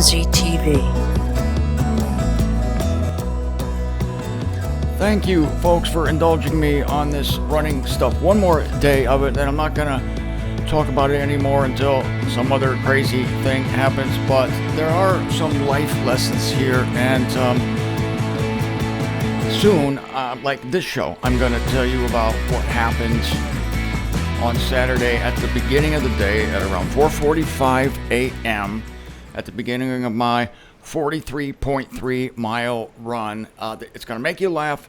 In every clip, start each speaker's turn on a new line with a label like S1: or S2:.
S1: MZTV.
S2: Thank you, folks, for indulging me on this running stuff. One more day of it, and I'm not going to talk about it anymore until some other crazy thing happens. But there are some life lessons here, and soon, like this show, I'm going to tell you about what happened on Saturday at the beginning of the day at around 4:45 a.m. at the beginning of my 43.3 mile run. It's going to make you laugh.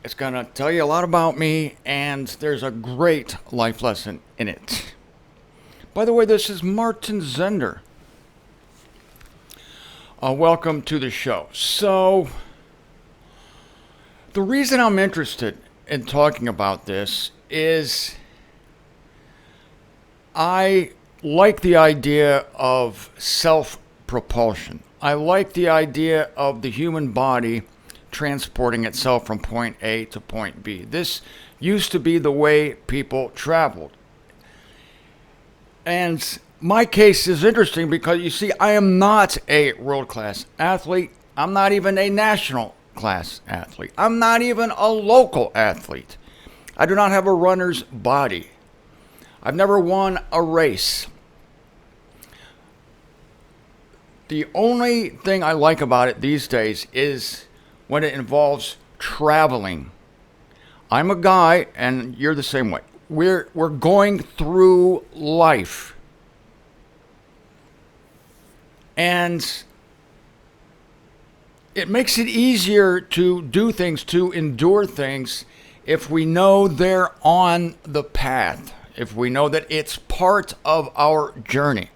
S2: It's going to tell you a lot about me, and there's a great life lesson in it. By the way, this is Martin Zender. Welcome to the show. So, the reason I'm interested in talking about this is I like the idea of self-propulsion. I like the idea of the human body transporting itself from point A to point B. This used to be the way people traveled. And my case is interesting because, you see, I am not a world-class athlete. I'm not even a national class athlete. I'm not even a local athlete. I do not have a runner's body. I've never won a race. The only thing I like about it these days is when it involves traveling. I'm a guy, and you're the same way. We're going through life. And it makes it easier to do things, to endure things, if we know they're on the path, if we know that it's part of our journey.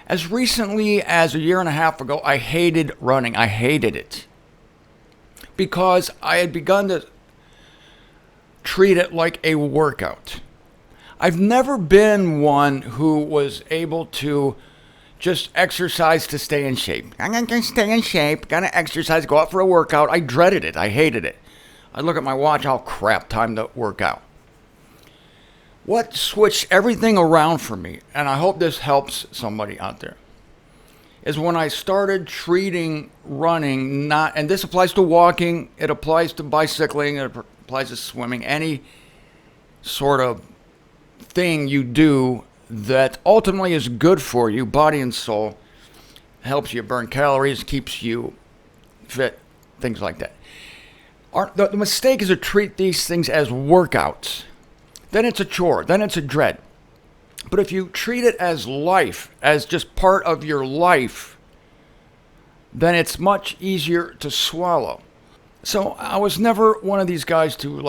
S2: As recently as a year and a half ago, I hated running. I hated it because I had begun to treat it like a workout. I've never been one who was able to just exercise to stay in shape. I'm going to stay in shape, going to exercise, go out for a workout. I dreaded it. I hated it. I'd look at my watch, oh crap, time to work out. What switched everything around for me, and I hope this helps somebody out there, is when I started treating running not, and this applies to walking, it applies to bicycling, it applies to swimming, any sort of thing you do that ultimately is good for you, body and soul, helps you burn calories, keeps you fit, things like that. The mistake is to treat these things as workouts. Then it's a chore. Then it's a dread. But if you treat it as life, as just part of your life, then it's much easier to swallow. So I was never one of these guys to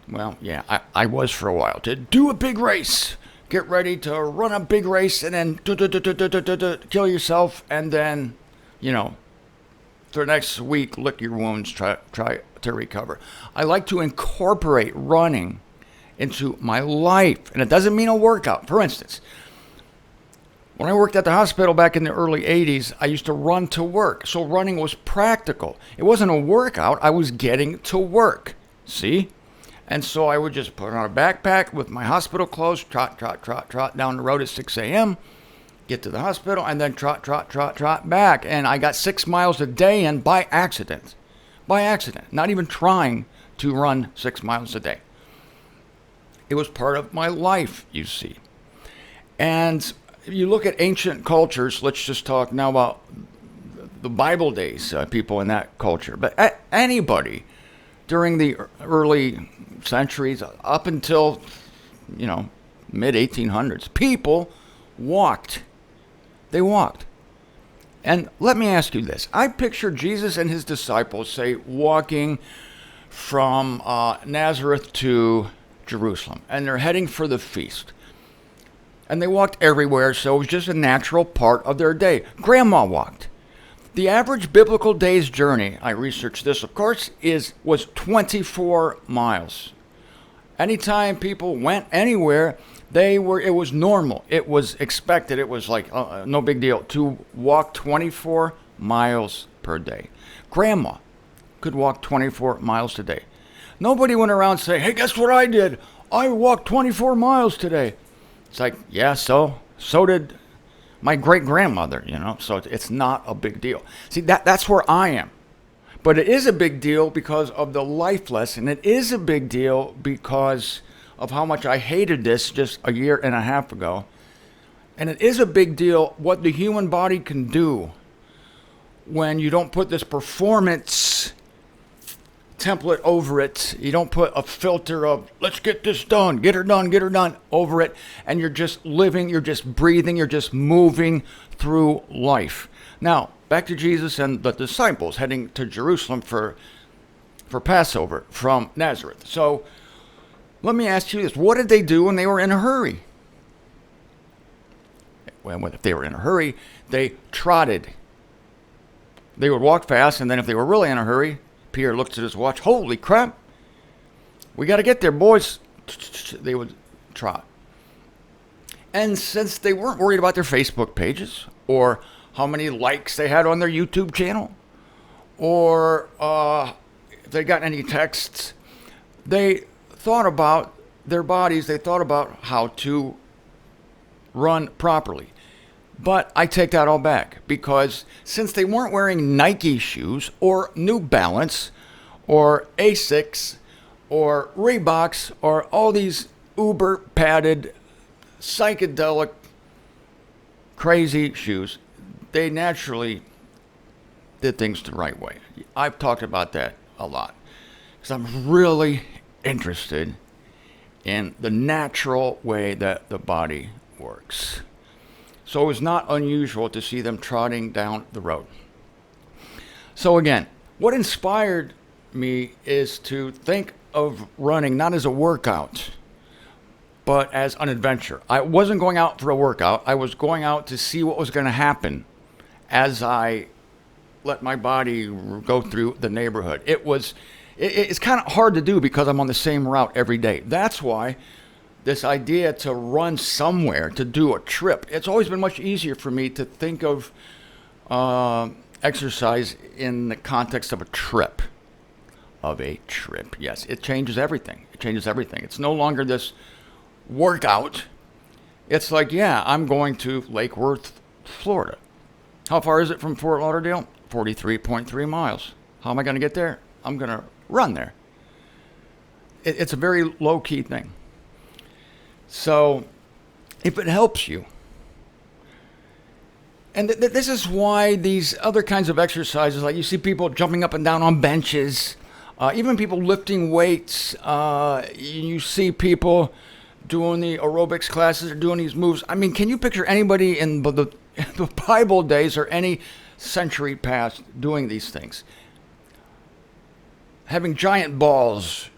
S2: I was for a while, to do a big race, get ready to run a big race and then kill yourself and then, for the next week, lick your wounds, try to recover. I like to incorporate running into my life. And it doesn't mean a workout. For instance, when I worked at the hospital back in the early 80s, I used to run to work. So running was practical. It wasn't a workout. I was getting to work. See? And so I would just put on a backpack with my hospital clothes, trot down the road at 6 a.m., get to the hospital, and then trot back. And I got 6 miles a day in by accident. By accident. Not even trying to run 6 miles a day. It was part of my life, you see. And if you look at ancient cultures, let's just talk now about the Bible days, people in that culture. But anybody during the early centuries, up until, mid-1800s, people walked. They walked. And let me ask you this. I picture Jesus and his disciples, say, walking from Nazareth to Jerusalem, and they're heading for the feast. And they walked everywhere, so it was just a natural part of their day. Grandma walked. The average biblical day's journey, I researched this, of course, was 24 miles. Anytime people went anywhere, it was normal. It was expected. It was like no big deal to walk 24 miles per day. Grandma could walk 24 miles a day. Nobody went around saying, hey, guess what I did? I walked 24 miles today. It's like, yeah, so did my great-grandmother, so it's not a big deal. See, that's where I am. But it is a big deal because of the life lesson. It is a big deal because of how much I hated this just a year and a half ago. And it is a big deal what the human body can do when you don't put this performance template over it. You don't put a filter of, let's get this done, get her done over it. And you're just living, you're just breathing, you're just moving through life. Now, back to Jesus and the disciples heading to Jerusalem for Passover from Nazareth. So let me ask you this. What did they do when they were in a hurry? Well, if they were in a hurry, they trotted. They would walk fast, and then if they were really in a hurry, Peter looked at his watch. Holy crap. We got to get there, boys. They would trot. And since they weren't worried about their Facebook pages or how many likes they had on their YouTube channel or if they got any texts, they thought about their bodies. They thought about how to run properly. But I take that all back because since they weren't wearing Nike shoes or New Balance or Asics or Reeboks or all these uber padded psychedelic crazy shoes, they naturally did things the right way. I've talked about that a lot because I'm really interested in the natural way that the body works. So it was not unusual to see them trotting down the road. So again, what inspired me is to think of running not as a workout, but as an adventure. I wasn't going out for a workout. I was going out to see what was going to happen as I let my body go through the neighborhood. It's kind of hard to do because I'm on the same route every day. That's why this idea to run somewhere, to do a trip, it's always been much easier for me to think of exercise in the context of a trip. Yes, it changes everything. It's no longer this workout. It's like, yeah, I'm going to Lake Worth, Florida. How far is it from Fort Lauderdale? 43.3 miles. How am I going to get there? I'm going to run there. It's a very low-key thing. So, if it helps you, and this is why these other kinds of exercises, like you see people jumping up and down on benches, even people lifting weights, you see people doing the aerobics classes or doing these moves. I mean, can you picture anybody in the Bible days or any century past doing these things? Having giant balls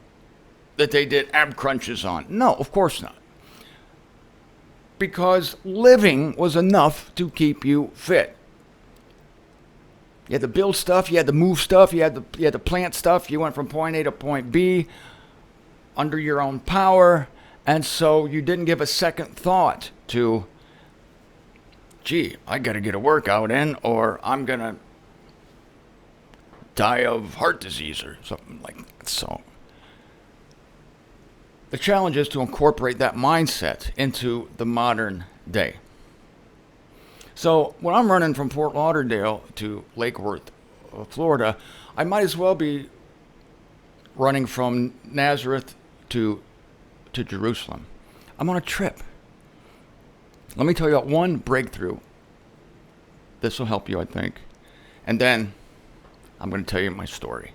S2: that they did ab crunches on? No, of course not. Because living was enough to keep you fit. You had to build stuff, you had to move stuff, you had to plant stuff. You went from point A to point B under your own power, and so you didn't give a second thought to, gee, I got to get a workout in or I'm going to die of heart disease or something like that. So the challenge is to incorporate that mindset into the modern day. So when I'm running from Fort Lauderdale to Lake Worth, Florida, I might as well be running from Nazareth to Jerusalem. I'm on a trip. Let me tell you about one breakthrough. This will help you, I think. And then I'm going to tell you my story.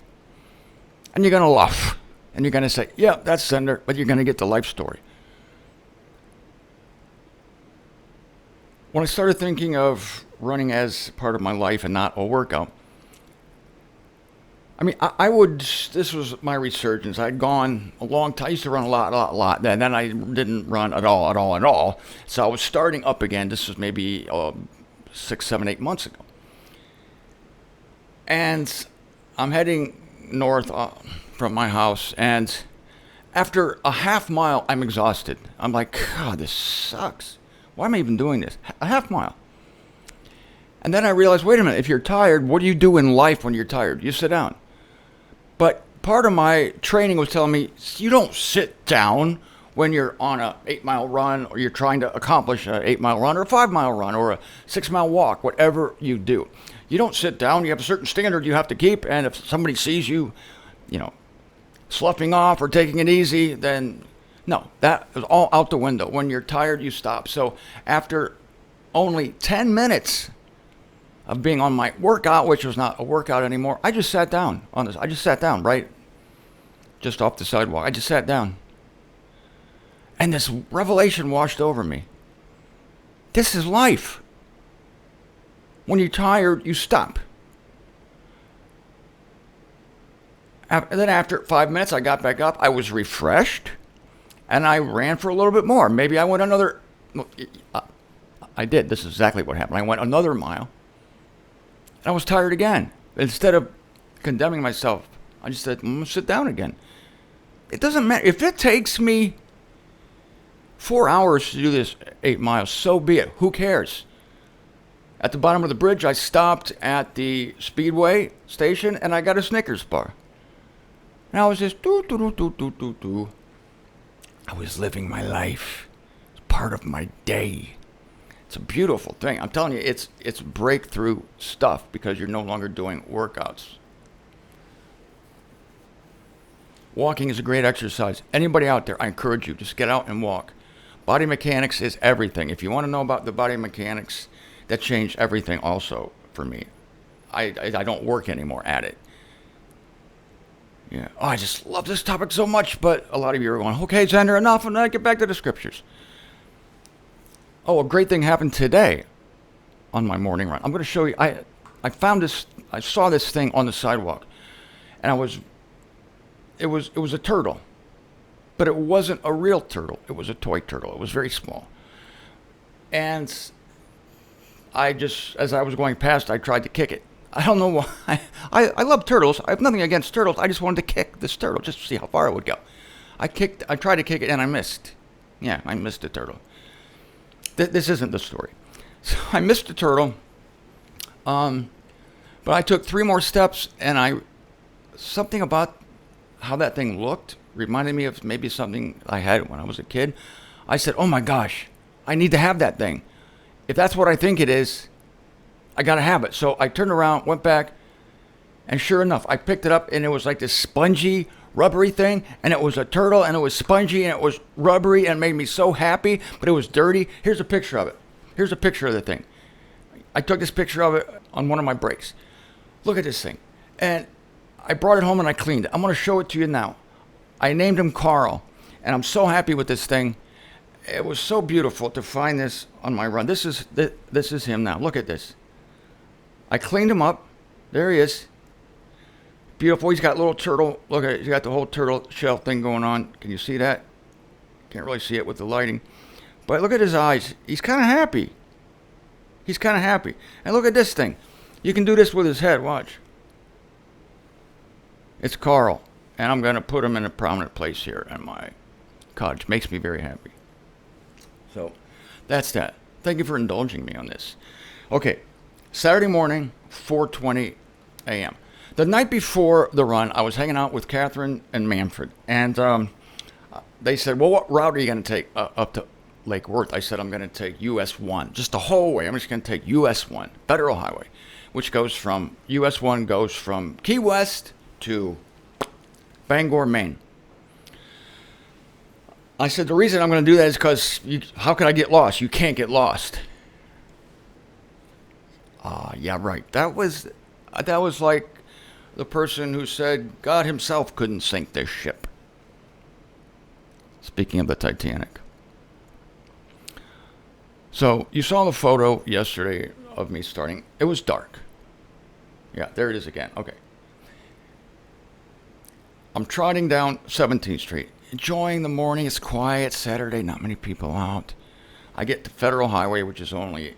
S2: And you're going to laugh. And you're going to say, yeah, that's Zender, but you're going to get the life story. When I started thinking of running as part of my life and not a workout, I mean, this was my resurgence. I'd gone a long time. I used to run a lot. And then I didn't run at all. So I was starting up again. This was maybe 6, 7, 8 months ago. And I'm heading north from my house, and after a half mile, I'm exhausted. I'm like, God, this sucks. Why am I even doing this? A half mile. And then I realized, wait a minute, if you're tired, what do you do in life when you're tired? You sit down. But part of my training was telling me, you don't sit down when you're on a 8-mile run, or you're trying to accomplish an 8-mile run or a 5-mile run or a 6-mile walk, whatever you do. You don't sit down. You have a certain standard you have to keep, and if somebody sees you, sloughing off or taking it easy, then no, that is all out the window. When you're tired, you stop. So after only 10 minutes of being on my workout, which was not a workout anymore, I just sat down on this. I just sat down right just off the sidewalk. I just sat down. And this revelation washed over me. This is life. When you're tired, you stop. And then after 5 minutes, I got back up. I was refreshed, and I ran for a little bit more. Maybe I went another. I did. This is exactly what happened. I went another mile. And I was tired again. Instead of condemning myself, I just said, I'm going to sit down again. It doesn't matter. If it takes me 4 hours to do this 8 miles, so be it. Who cares? At the bottom of the bridge, I stopped at the Speedway station, and I got a Snickers bar. And I was just do. I was living my life. It's part of my day. It's a beautiful thing. I'm telling you, it's breakthrough stuff because you're no longer doing workouts. Walking is a great exercise. Anybody out there, I encourage you, just get out and walk. Body mechanics is everything. If you want to know about the body mechanics, that changed everything also for me. I don't work anymore at it. Yeah. Oh, I just love this topic so much, but a lot of you are going, okay, Zender, enough, and then I get back to the scriptures. Oh, a great thing happened today on my morning run. I'm going to show you. I found this. I saw this thing on the sidewalk, and it was a turtle, but it wasn't a real turtle. It was a toy turtle. It was very small, and as I was going past, I tried to kick it. I don't know why. I love turtles. I have nothing against turtles. I just wanted to kick this turtle just to see how far it would go. I tried to kick it, and I missed. Yeah, I missed the turtle. This isn't the story. So I missed the turtle, but I took 3 more steps, and something about how that thing looked reminded me of maybe something I had when I was a kid. I said, oh my gosh, I need to have that thing. If that's what I think it is, I got to have it. So I turned around, went back, and sure enough, I picked it up, and it was like this spongy, rubbery thing, and it was a turtle, and it was spongy, and it was rubbery, and it made me so happy, but it was dirty. Here's a picture of it. Here's a picture of the thing. I took this picture of it on one of my breaks. Look at this thing. And I brought it home, and I cleaned it. I'm going to show it to you now. I named him Carl, and I'm so happy with this thing. It was so beautiful to find this on my run. This is him now. Look at this. I cleaned him up. There he is. Beautiful. He's got a little turtle. Look at it. He's got the whole turtle shell thing going on. Can you see that? Can't really see it with the lighting. But look at his eyes. He's kind of happy. He's kind of happy. And look at this thing. You can do this with his head. Watch. It's Carl. And I'm going to put him in a prominent place here in my cottage. Makes me very happy. So that's that. Thank you for indulging me on this. Okay. Saturday morning, 4:20 a.m. The night before the run, I was hanging out with Catherine and Manfred, and they said, well, what route are you going to take up to Lake Worth? I said, I'm going to take US 1, just the whole way. I'm just going to take US 1, Federal Highway, which goes from, US 1 goes from Key West to Bangor, Maine. I said, the reason I'm going to do that is because how can I get lost? You can't get lost. Yeah, right. That was like the person who said God himself couldn't sink this ship. Speaking of the Titanic. So you saw the photo yesterday of me starting. It was dark. Yeah, there it is again. Okay. I'm trotting down 17th Street, enjoying the morning. It's quiet, Saturday, not many people out. I get to Federal Highway, which is only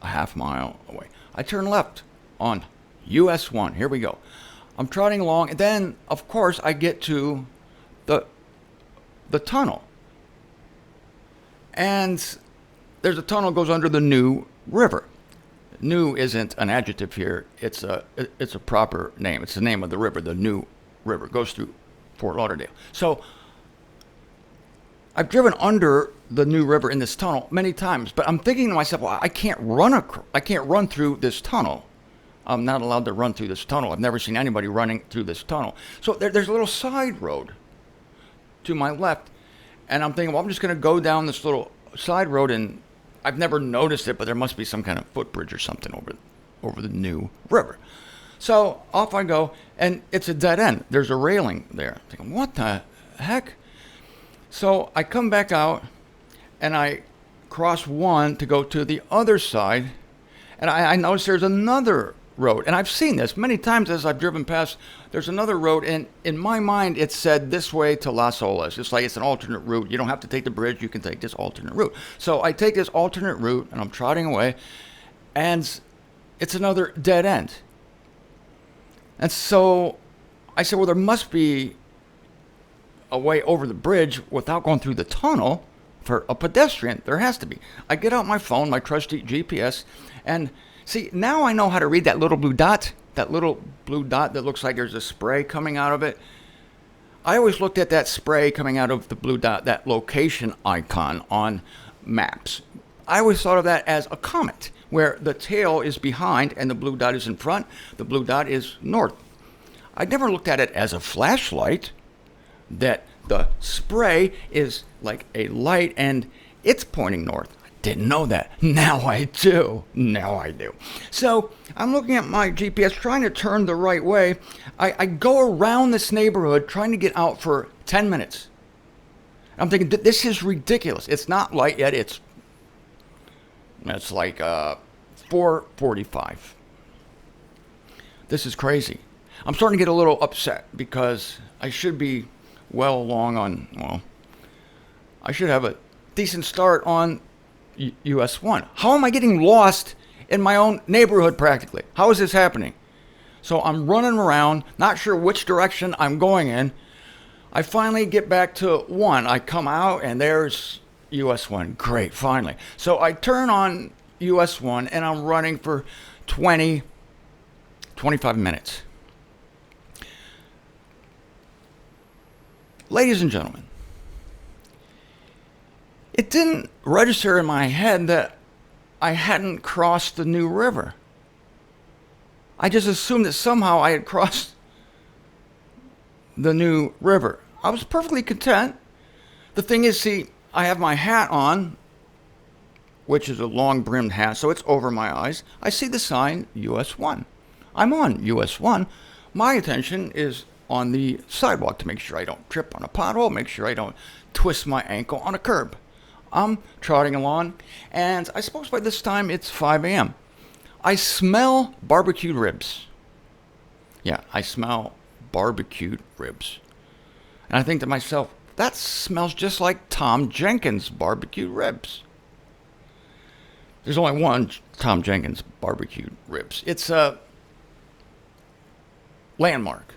S2: a half mile away. I turn left on US 1. Here we go. I'm trotting along, and then, of course, I get to the tunnel. And there's a tunnel that goes under the New River. New isn't an adjective here. It's a proper name. It's the name of the river, the New River. It goes through Fort Lauderdale. So I've driven under the New River in this tunnel many times, but I'm thinking to myself, well, I can't run through this tunnel. I'm not allowed to run through this tunnel. I've never seen anybody running through this tunnel. So there's a little side road to my left, and I'm thinking, well, I'm just going to go down this little side road, and I've never noticed it, but there must be some kind of footbridge or something over the New River. So off I go, and it's a dead end. There's a railing there. I'm thinking, what the heck? So I come back out, and I cross one to go to the other side, and I notice there's another road. And I've seen this many times as I've driven past. There's another road, and in my mind, it said this way to Las Olas. It's like it's an alternate route. You don't have to take the bridge. You can take this alternate route. So I take this alternate route, and I'm trotting away, and it's another dead end. And so I said, well, there must be a way over the bridge without going through the tunnel for a pedestrian. There has to be. I get out my phone, my trusty GPS, and see, now I know how to read that little blue dot that looks like there's a spray coming out of it. I always looked at that spray coming out of the blue dot, that location icon on maps. I always thought of that as a comet, where the tail is behind and the blue dot is in front. The blue dot is north. I never looked at it as a flashlight, that the spray is like a light and it's pointing north. I didn't know that. Now I do. So I'm looking at my GPS, trying to turn the right way. I go around this neighborhood trying to get out for 10 minutes. I'm thinking, this is ridiculous. It's not light yet. It's like 4:45. This is crazy. I'm starting to get a little upset because I should be well along on, I should have a decent start on US 1. How am I getting lost in my own neighborhood practically? How is this happening? So I'm running around, not sure which direction I'm going in. I finally get back to 1. I come out and there's US 1. Great, finally. So I turn on US 1 and I'm running for 25 minutes. Ladies and gentlemen, it didn't register in my head that I hadn't crossed the New River. I just assumed that somehow I had crossed the New River. I was perfectly content. The thing is, see, I have my hat on, which is a long-brimmed hat, so it's over my eyes. I see the sign US 1. I'm on US 1. My attention is on the sidewalk to make sure I don't trip on a pothole, make sure I don't twist my ankle on a curb. I'm trotting along, and I suppose by this time it's 5 a.m. I smell barbecued ribs. Yeah, I smell barbecued ribs. And I think to myself, that smells just like Tom Jenkins barbecued ribs. There's only one Tom Jenkins barbecued ribs. It's a landmark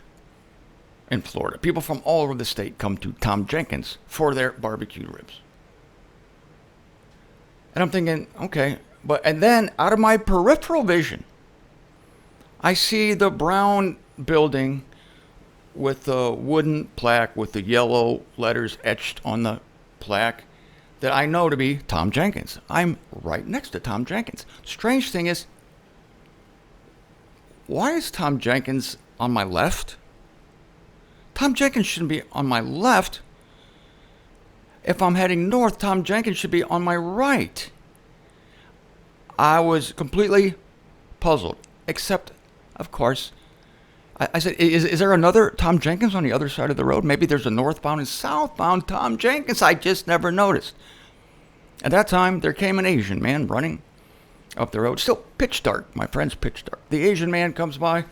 S2: in Florida. People from all over the state come to Tom Jenkins for their barbecued ribs. And I'm thinking, okay, and then out of my peripheral vision, I see the brown building with the wooden plaque with the yellow letters etched on the plaque that I know to be Tom Jenkins. I'm right next to Tom Jenkins. Strange thing is, why is Tom Jenkins on my left? Tom Jenkins shouldn't be on my left. If I'm heading north, Tom Jenkins should be on my right. I was completely puzzled, except, of course, I said, is there another Tom Jenkins on the other side of the road? Maybe there's a northbound and southbound Tom Jenkins. I just never noticed. At that time, there came an Asian man running up the road. Still pitch dark, my friends, pitch dark. The Asian man comes by.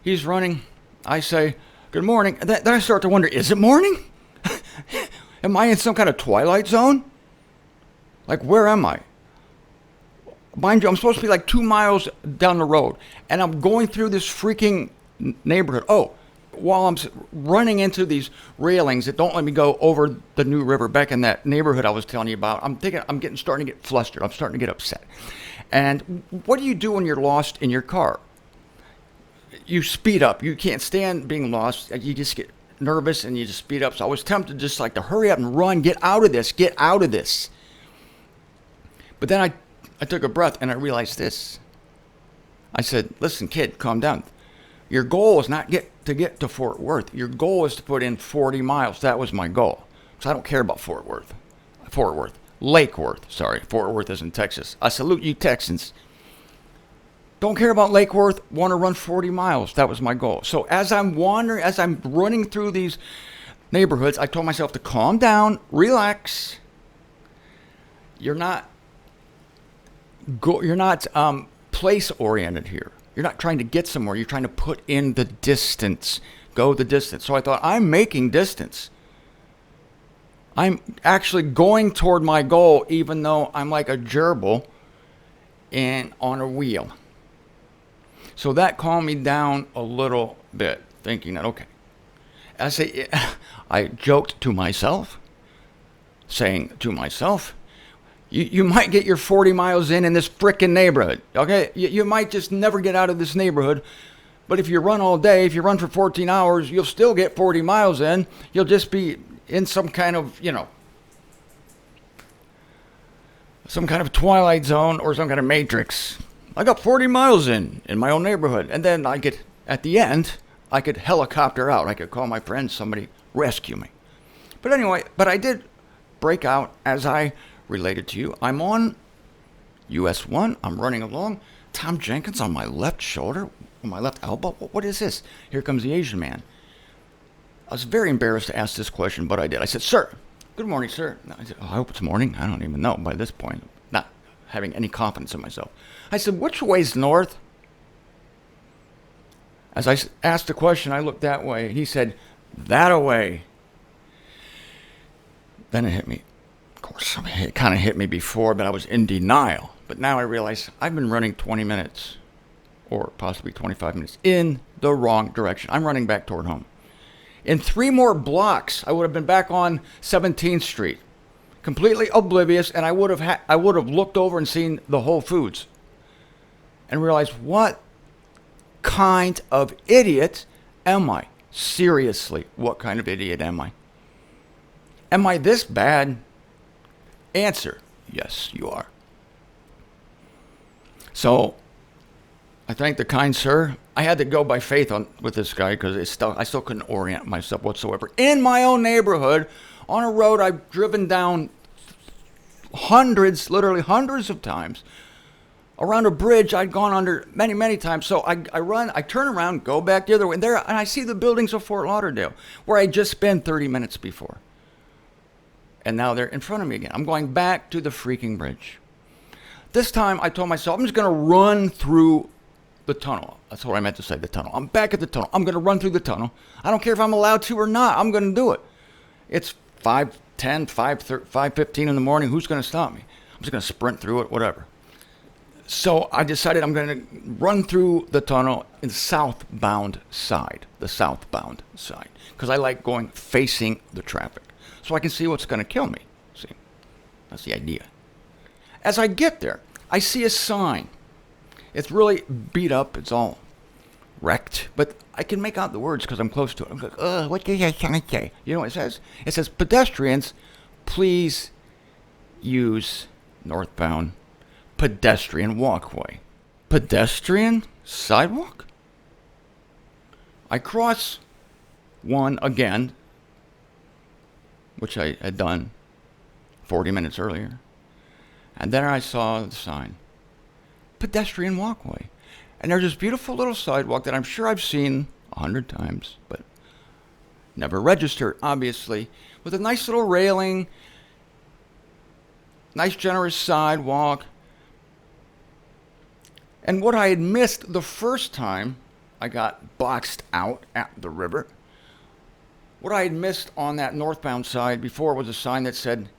S2: He's running. I say, good morning. And then I start to wonder, is it morning? Am I in some kind of twilight zone? Like, where am I? Mind you, I'm supposed to be like 2 miles down the road, and I'm going through this freaking neighborhood. Oh, while I'm running into these railings that don't let me go over the New River back in that neighborhood I was telling you about, I'm starting to get flustered. I'm starting to get upset. And what do you do when you're lost in your car? You speed up. You can't stand being lost. You just get nervous and you just speed up. So I was tempted just like to hurry up and run, get out of this, get out of this. But then I took a breath and I realized this. I said, listen, kid, calm down. Your goal is not to get to Fort Worth. Your goal is to put in 40 miles. That was my goal. So I don't care about Fort Worth. Lake Worth, sorry. Fort Worth is in Texas. I salute you Texans. Don't care about Lake Worth, want to run 40 miles. That was my goal. So as I'm running through these neighborhoods, I told myself to calm down, relax. You're not place oriented here. You're not trying to get somewhere. You're trying to put in the distance. Go the distance. So I thought, I'm making distance. I'm actually going toward my goal, even though I'm like a gerbil and on a wheel. So that calmed me down a little bit, thinking that, okay. I joked to myself, saying to myself, you might get your 40 miles in this frickin' neighborhood, okay? You might just never get out of this neighborhood. But if you run all day, if you run for 14 hours, you'll still get 40 miles in. You'll just be in some kind of, some kind of Twilight Zone or some kind of Matrix. I got 40 miles in my own neighborhood. And then at the end, I could helicopter out. I could call my friends, somebody rescue me. But anyway, I did break out as I related to you. I'm on US 1. I'm running along. Tom Jenkins on my left shoulder, on my left elbow. What is this? Here comes the Asian man. I was very embarrassed to ask this question, but I did. I said, sir, good morning, sir. I said, I hope it's morning. I don't even know by this point. Not having any confidence in myself. I said, which way's north? As I asked the question, I looked that way. He said, that-a-way. Then it hit me. Of course, it kind of hit me before, but I was in denial. But now I realize I've been running 20 minutes or possibly 25 minutes in the wrong direction. I'm running back toward home. In 3 more blocks, I would have been back on 17th Street, completely oblivious, and I would have looked over and seen the Whole Foods and realized, what kind of idiot am I? Seriously, what kind of idiot am I? Am I this bad? Answer, yes, you are. So I thank the kind sir. I had to go by faith with this guy because I still couldn't orient myself whatsoever. In my own neighborhood, on a road I've driven down literally hundreds of times. Around a bridge I'd gone under many, many times. So I turn around, go back the other way, and I see the buildings of Fort Lauderdale, where I just spent 30 minutes before. And now they're in front of me again. I'm going back to the freaking bridge. This time I told myself, I'm just going to run through the tunnel. That's what I meant to say, the tunnel. I'm back at the tunnel. I'm going to run through the tunnel. I don't care if I'm allowed to or not. I'm going to do it. It's 5:10, 5:15 in the morning. Who's going to stop me? I'm just going to sprint through it, whatever. So I decided I'm going to run through the tunnel in the southbound side, because I like going facing the traffic, so I can see what's going to kill me. See, that's the idea. As I get there, I see a sign. It's really beat up. It's all wrecked, but I can make out the words because I'm close to it. I'm like, what does that sign say? You know what it says? It says, pedestrians, please use northbound pedestrian walkway. Pedestrian sidewalk? I cross one again, which I had done 40 minutes earlier. And then I saw the sign, pedestrian walkway. And there's this beautiful little sidewalk that I'm sure I've seen 100 times, but never registered, obviously, with a nice little railing, nice generous sidewalk. And what I had missed the first time I got boxed out at the river, what I had missed on that northbound side before was a sign that said,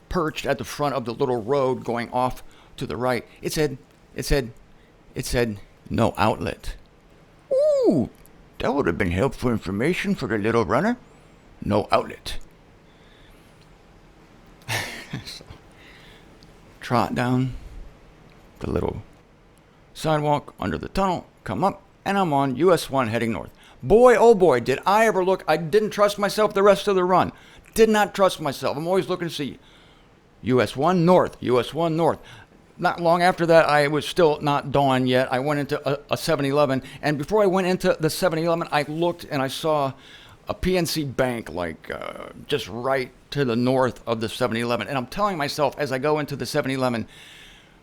S2: perched at the front of the little road going off to the right. It said, no outlet. Ooh, that would have been helpful information for the little runner. No outlet. So, trot down the little sidewalk under the tunnel, come up, and I'm on US 1 heading north. Boy, oh boy, did I ever look. I didn't trust myself the rest of the run. Did not trust myself. I'm always looking to see US 1 north, US 1 north. Not long after that, I was still not dawn yet. I went into a 7-Eleven, and before I went into the 7-Eleven, I looked and I saw a PNC Bank just right to the north of the 7-Eleven. And I'm telling myself as I go into the 7-Eleven,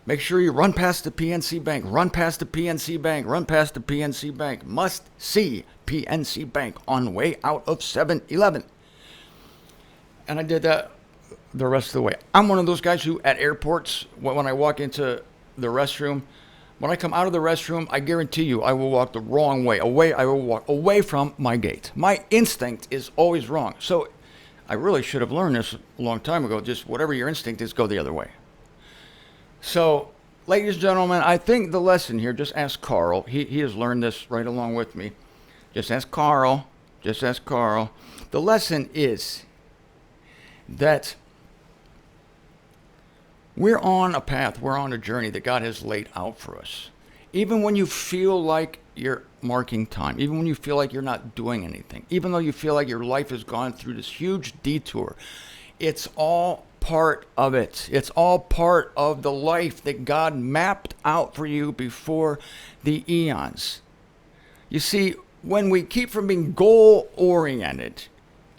S2: make sure you run past the PNC Bank, run past the PNC Bank, run past the PNC Bank. Must see PNC Bank on way out of 7-Eleven. And I did that the rest of the way. I'm one of those guys who at airports, when I walk into the restroom, when I come out of the restroom, I guarantee you I will walk the wrong way. I will walk away from my gate. My instinct is always wrong. So I really should have learned this a long time ago. Just whatever your instinct is, go the other way. So, ladies and gentlemen, I think the lesson here, just ask Carl. He has learned this right along with me. Just ask Carl. Just ask Carl. The lesson is that we're on a path, we're on a journey that God has laid out for us. Even when you feel like you're marking time, even when you feel like you're not doing anything, even though you feel like your life has gone through this huge detour, it's all part of it. It's all part of the life that God mapped out for you before the eons. You see, when we keep from being goal-oriented,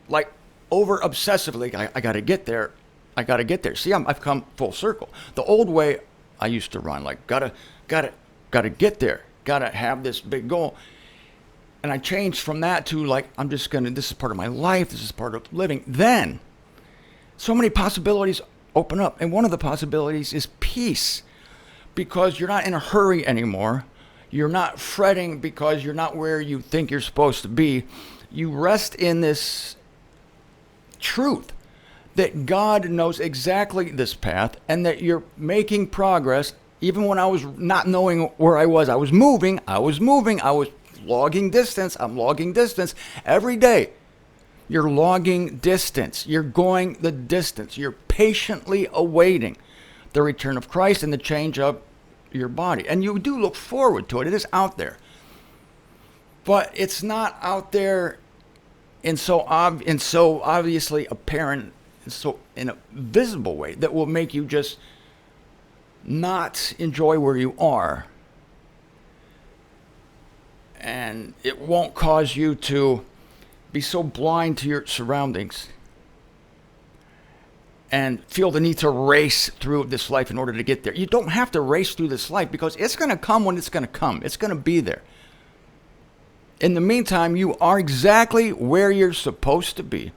S2: like over-obsessively, I got to get there, I got to get there. See, I've come full circle. The old way I used to run, like gotta get there, gotta have this big goal. And I changed from that to like, this is part of my life, this is part of living. Then, so many possibilities open up. And one of the possibilities is peace. Because you're not in a hurry anymore. You're not fretting because you're not where you think you're supposed to be. You rest in this truth that God knows exactly this path and that you're making progress. Even when I was not knowing where I was moving, I was logging distance. I'm logging distance every day. You're logging distance. You're going the distance. You're patiently awaiting the return of Christ and the change of your body. And you do look forward to it. It is out there. But it's not out there in so obviously apparent, so in a visible way that will make you just not enjoy where you are. And it won't cause you to be so blind to your surroundings and feel the need to race through this life in order to get there. You don't have to race through this life because it's going to come when it's going to come. It's going to be there. In the meantime, you are exactly where you're supposed to be.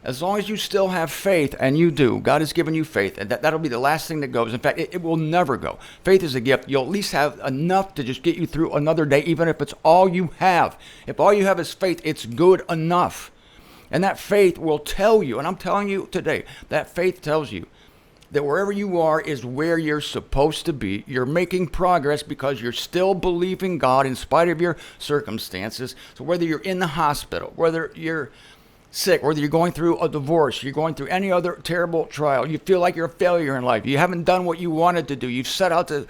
S2: As long as you still have faith, and you do, God has given you faith, and that'll be the last thing that goes. In fact, it will never go. Faith is a gift. You'll at least have enough to just get you through another day, even if it's all you have. If all you have is faith, it's good enough. And that faith will tell you, and I'm telling you today, that faith tells you that wherever you are is where you're supposed to be. You're making progress because you're still believing God in spite of your circumstances. So whether you're in the hospital, whether you're sick, whether you're going through a divorce, you're going through any other terrible trial, you feel like you're a failure in life, you haven't done what you wanted to do, you've set out to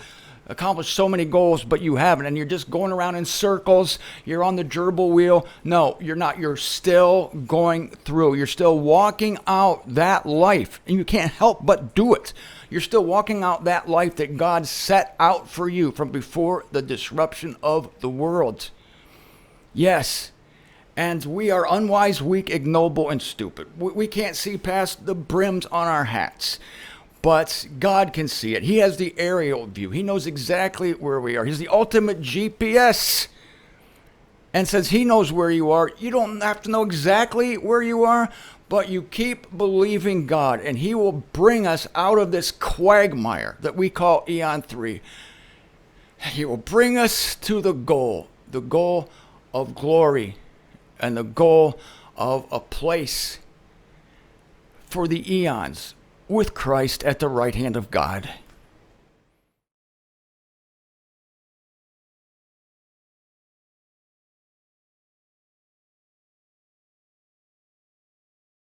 S2: accomplish so many goals, but you haven't, and you're just going around in circles, you're on the gerbil wheel. No, you're not. You're still going through. You're still walking out that life, and you can't help but do it. You're still walking out that life that God set out for you from before the disruption of the world. Yes. And we are unwise, weak, ignoble, and stupid. We can't see past the brims on our hats. But God can see it. He has the aerial view. He knows exactly where we are. He's the ultimate GPS. And since He knows where you are, you don't have to know exactly where you are, but you keep believing God, and He will bring us out of this quagmire that we call Eon 3. He will bring us to the goal of glory, and the goal of a place for the eons with Christ at the right hand of God.